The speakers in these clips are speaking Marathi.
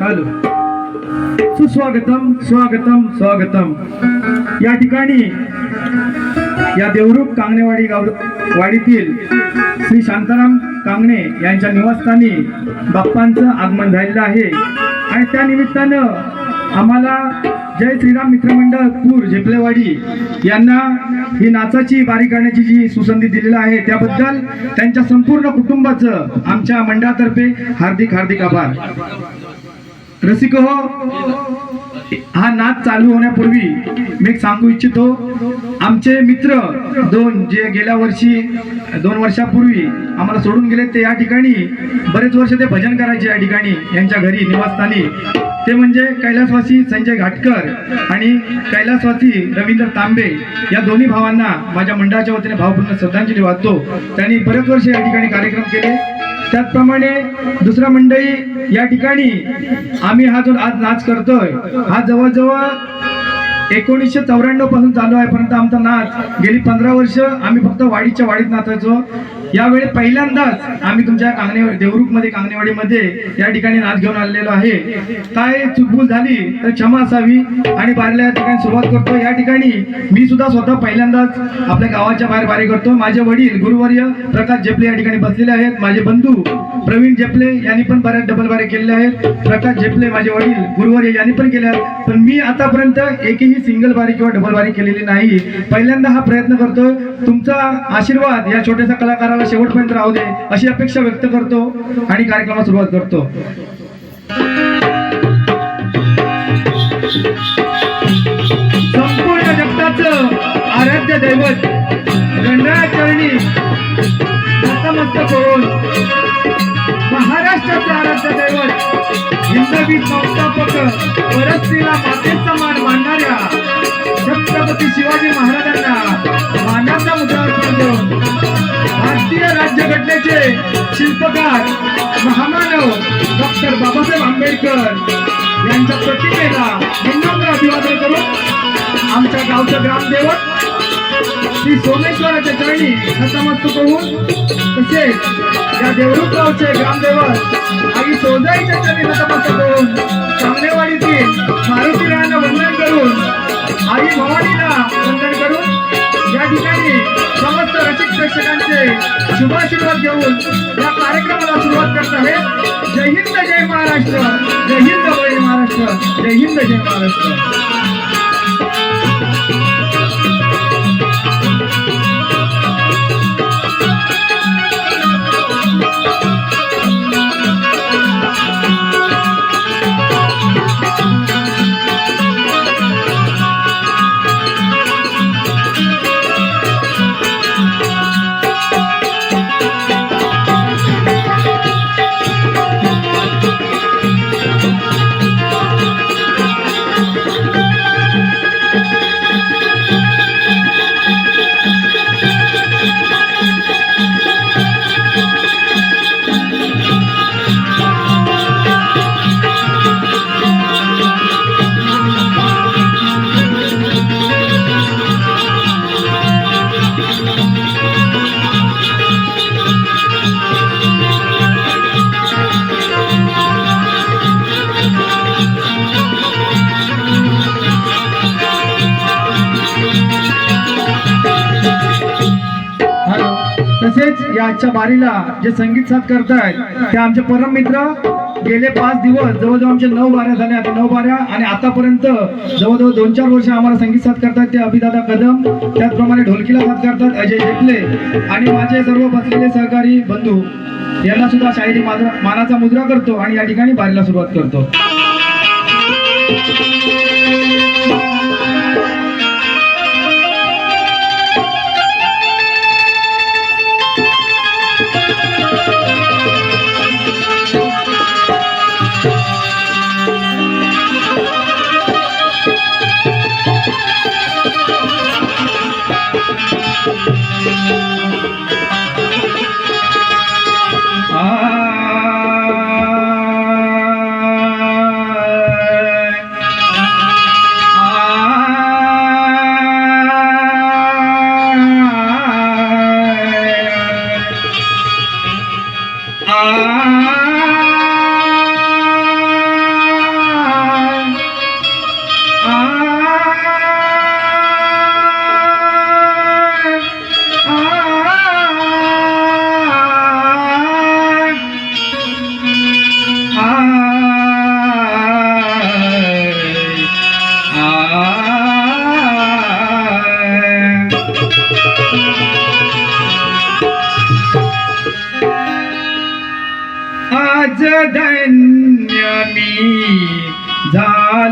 हॅलो. सुस्वागतम स्वागतम स्वागतम. या ठिकाणी या देवरूख कांगणेवाडी वाडीतील श्री शांताराम कांगणे यांच्या निवासस्थानी बाप्पांचं आगमन झालेलं आहे आणि त्या निमित्तानं आम्हाला जय श्रीराम मित्रमंडळ पूर झेपलेवाडी यांना ही नाचाची बारी करण्याची जी सुसंधी दिलेली आहे त्याबद्दल त्यांच्या संपूर्ण कुटुंबाचं आमच्या मंडळातर्फे हार्दिक हार्दिक आभार. रसिक हो, हा नाच चालू होण्यापूर्वी मी एक सांगू इच्छितो. आमचे मित्र दोन जे गेल्या वर्षी 2 वर्षापूर्वी आम्हाला सोडून गेले ते या ठिकाणी बरेच वर्ष ते भजन करायचे या ठिकाणी यांच्या घरी निवासस्थानी. ते म्हणजे कैलासवासी संजय घाटकर आणि कैलासवासी रवींद्र तांबे या दोन्ही भावांना माझ्या मंडळाच्या वतीने भावपूर्ण श्रद्धांजली वाहतो. त्यांनी बरेच वर्ष या ठिकाणी कार्यक्रम केले. त्याचप्रमाणे दुसरा मंडळी या ठिकाणी आम्ही हा जो आज नाच करतोय हा जवळजवळ 1994 पासून चालू आहे. परंतु आमचा नाच गेली 15 वर्ष आम्ही फक्त वाडीच्या वाडीत नाचायचो. यावेळी पहिल्यांदाच आम्ही तुमच्या देवरूखमध्ये कांगणेवाडीमध्ये या ठिकाणी नाच घेऊन आलेलो आहे. काय चुकभूल झाली तर क्षमा असावी आणि बारीला या ठिकाणी सुरुवात करतो. या ठिकाणी मी सुद्धा स्वतः पहिल्यांदाच आपल्या गावाच्या बाहेर बारी करतो. माझे वडील गुरुवर्य प्रकाश जेपले या ठिकाणी बसलेले आहेत. माझे बंधू प्रवीण जेपले यांनी पण बऱ्याच डबल बारी केलेल्या आहेत. प्रकाश जेपले माझे वडील गुरुवर्य यांनी पण केल्या, पण मी आतापर्यंत एकही सिंगल बारी किंवा डबल बारी केलेली नाही. पहिल्यांदा हा प्रयत्न करतोय. तुमचा आशीर्वाद या छोट्याशा कलाकाराला शेवटपर्यंत राहू दे अशी अपेक्षा व्यक्त करतो आणि कार्यक्रमाला सुरुवात करतो. संपूर्ण जगताचं आराध्य दैवत गणराचरणी नतमस्तक होऊन महाराष्ट्राचं आराध्य दैवत हिंदवी संस्थापक परस्त्रीला मातेचा मान मानणाऱ्या छत्रपती शिवाजी महाराजांना मानाचा मुद्रा अर्पण देऊन भारतीय राज्यघटनेचे शिल्पकार महामानव डॉक्टर बाबासाहेब आंबेडकर यांच्या प्रतिमेला विनम्र अभिवादन करून आमच्या गावचं ग्रामदैवत श्री सोमेश्वराच्या चरणी नतमस्तक होऊन तसेच या देवरूख गावचे ग्रामदैवत आई सोजाईच्या चरणी नतमस्तक होऊन कांगणेवाडीतील मारुतीरायांना वंदन करून आई भवानीला वंदन करून या ठिकाणी समस्त रसिक प्रेक्षकांचे शुभाशीर्वाद घेऊन या कार्यक्रमाला सुरुवात करत आहे. जय हिंद जय महाराष्ट्र, जय हिंद जय महाराष्ट्र, जय हिंद जय महाराष्ट्र. तसेच या आजच्या बारीला जे संगीत साथ करतायत ते आमचे परम मित्र. गेले 5 दिवस जवळजवळ आमचे 9 बाऱ्या झाल्या. आता 9 बाऱ्या आणि आतापर्यंत जवळजवळ 2-4 वर्ष आम्हाला संगीत साथ करतात ते अभिदादा कदम. त्याचप्रमाणे ढोलकीला साथ करतात अजय जेपले आणि माझे सर्व बसलेले सहकारी बंधू यांना सुद्धा शाहिरी मानाचा मुद्रा करतो आणि या ठिकाणी बारीला सुरुवात करतो.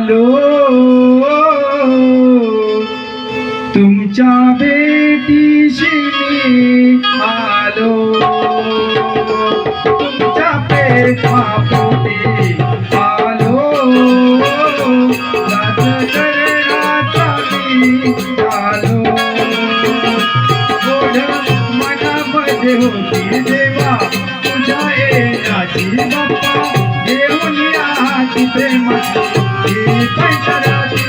आलो तुमच्या भेटीशी मी आलो तुमच्या प्रेमापोटी आलो राजकारणाचा मी आलो गोड मनामध्ये होती देवा तुझ्या येण्याची बाप्पा घेऊन या ती प्रेमाची पैशाची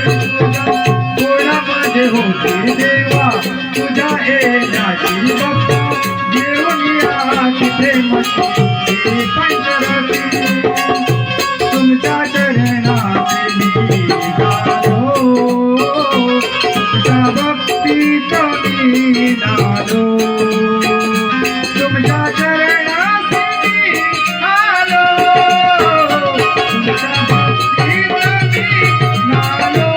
गोडामध्ये होती देवा तुझ्या येण्याची बाप्पा घेऊन या ती प्रेमाची पैशाची तुमच्या चरणाचे मी गालो तुमच्या भक्तीत मी नालो तुमच्या चरणाचे मी आलो तुमच्या भक्तीत मी नालो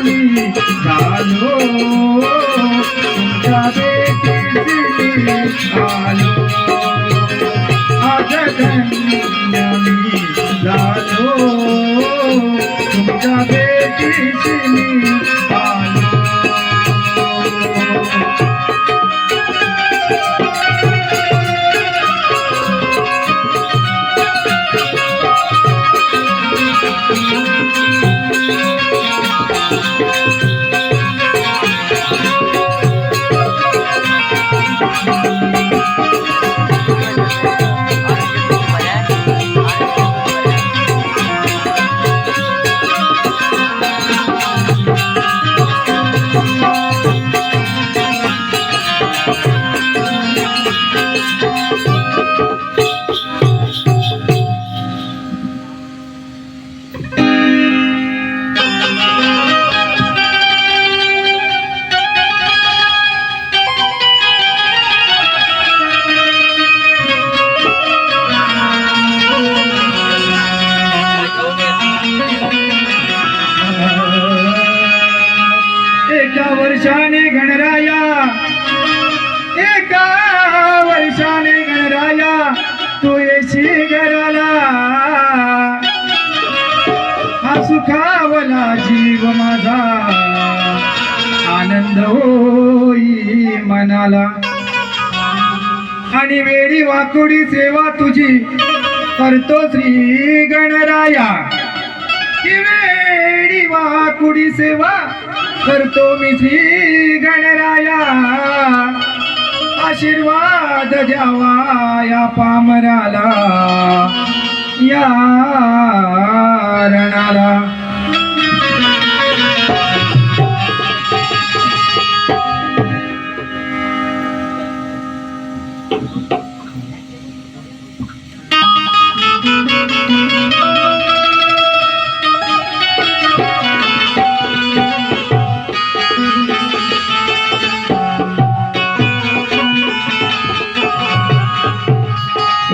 मी गालो तुमच्या भेटीशी मी आलो आज धन्य मी झालो तुमच्या भेटीशी मी आलो एका वर्षाने गणराया तू येशी घराला हा सुखावला जीव माझा आनंद होई मनाला आणि वेळी वाकुडी सेवा तुझी करतो श्री गणराया वेळी वाकुडी सेवा करतो मी श्री गणराया आशीर्वाद द्यावा या पामराला या रणाला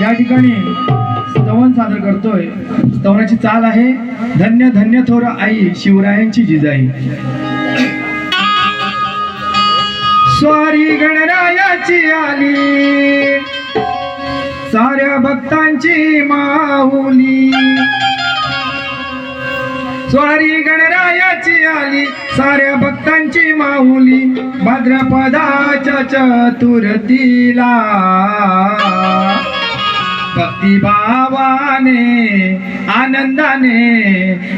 या ठिकाणी स्तवन सादर करतोय. स्तवनाची चाल आहे धन्य धन्य थोर आई शिवरायांची जिजाई. स्वारी गणरायाची आली साऱ्या भक्तांची माऊली. स्वारी गणरायाची आली साऱ्या भक्तांची माऊली. भाद्रपदाच्या चतुर्थीला भक्तिभावाने आनंदाने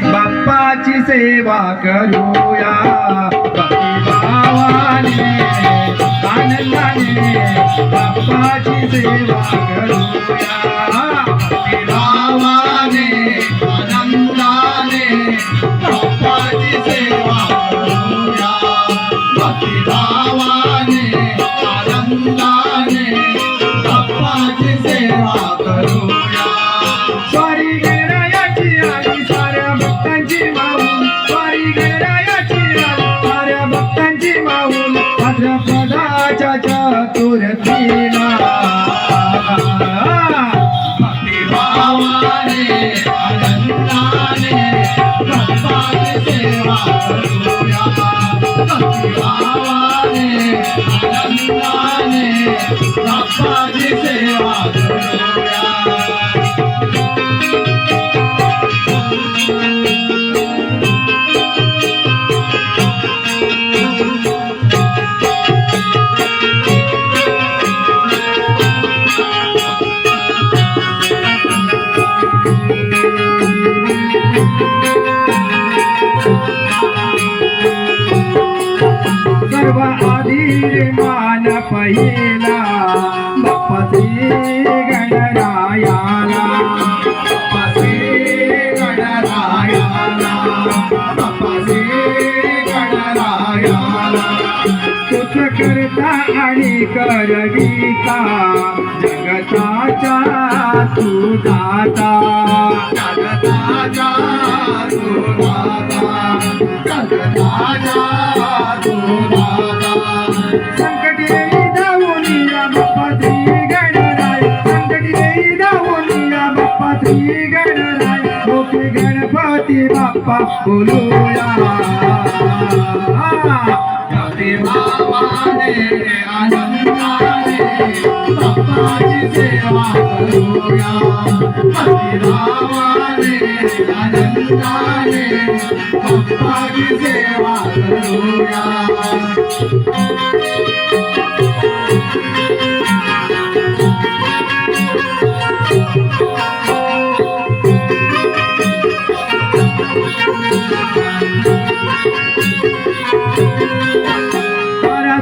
बाप्पाची सेवा करूया. भक्तिभावाने आनंदाने बाप्पाची सेवा करूया. भक्तिभावाने आनंदाने बाप्पाची सेवा करूया. भक्तिभावाने आनंदाने बाप्पाची सेवा करूया. स्वारी गणरायाची आली साऱ्या भक्तांची माऊल. स्वारी गणरायाची आली साऱ्या भक्तांची माऊल. भाद्रपदाच्या चतुर्थीला भक्तिभावाने आनंदाने बाप्पाची सेवा करूया. भक्तिभावाने आनंदाने बाप्पाची सेवा करूया. सर्व आधी रे मान पहिला बाप्पा श्री गणरायाला, बाप्पा श्री गणरायाला, बाप्पा श्री गणरायाला. तुझ करता आणि करविता जगताच्या तू दाता, जगताच्या तू दाता, जगताच्या तू दाता. संकट येई धावून या बाप्पा श्री गणराय, संकट येई धावून या बाप्पा श्री गणराय. ओके गणपती बाप्पा बोलूया, भक्ती भावाने आनंदाने बाप्पाची सेवा करूया, भक्ती भावाने आनंदाने बाप्पाची सेवा करूया.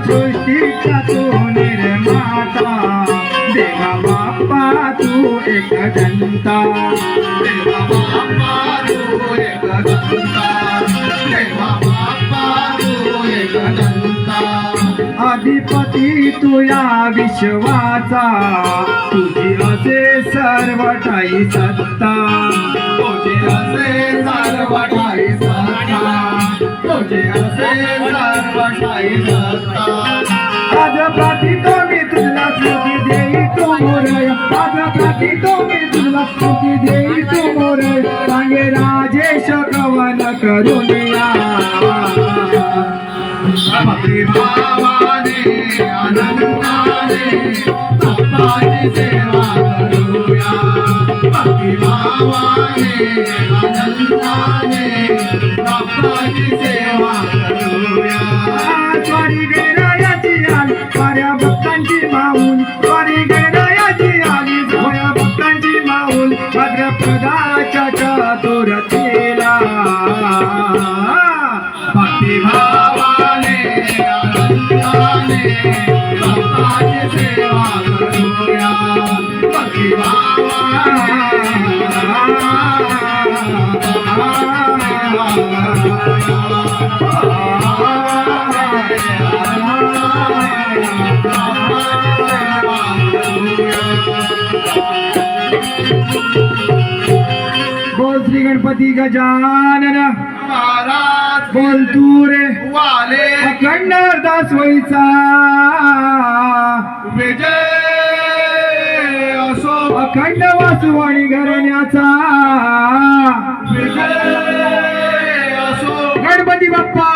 सृष्टीचा तू निर्माता, देवा बाप्पा तू एक जनता, देवा बाप्पा तू एक जनता, देवा बाप्पा तू एक जनता. अधिपती तू या विश्वाचा, तुझी असे सर्व ठाई सत्ता, तुझी असे सर्व ठाई सत्ता, तुझे असे सर्व ठाई सत्ता. आज प्रार्थितो मी तुला स्तुती देई तू मोरय, आज प्रार्थितो मी तुला स्तुती देई तू मोरय. सांगे राजेश कवन करुनिया, भक्ती भावाने आनंदाने बाप्पाची सेवा करूया, भक्ती भावाने आनंदाने बाप्पाची सेवा करूया. स्वारी गणरायाची आली साऱ्या भक्तांची माऊल, स्वारी गणरायाची आली साऱ्या भक्तांची माऊल. भद्रप्रदाच्या चतुर्थीला भक्ती भावाने आनंदाने बाप्पाची सेवा करूया, भक्ती भावाने. बोल श्री गणपती गजानन महाराज, बोल तू रे वाले अखंड दास वैचा विजय असो, अखंड वासुवाणी घराण्याचा विजय असो. गणपती बाप्पा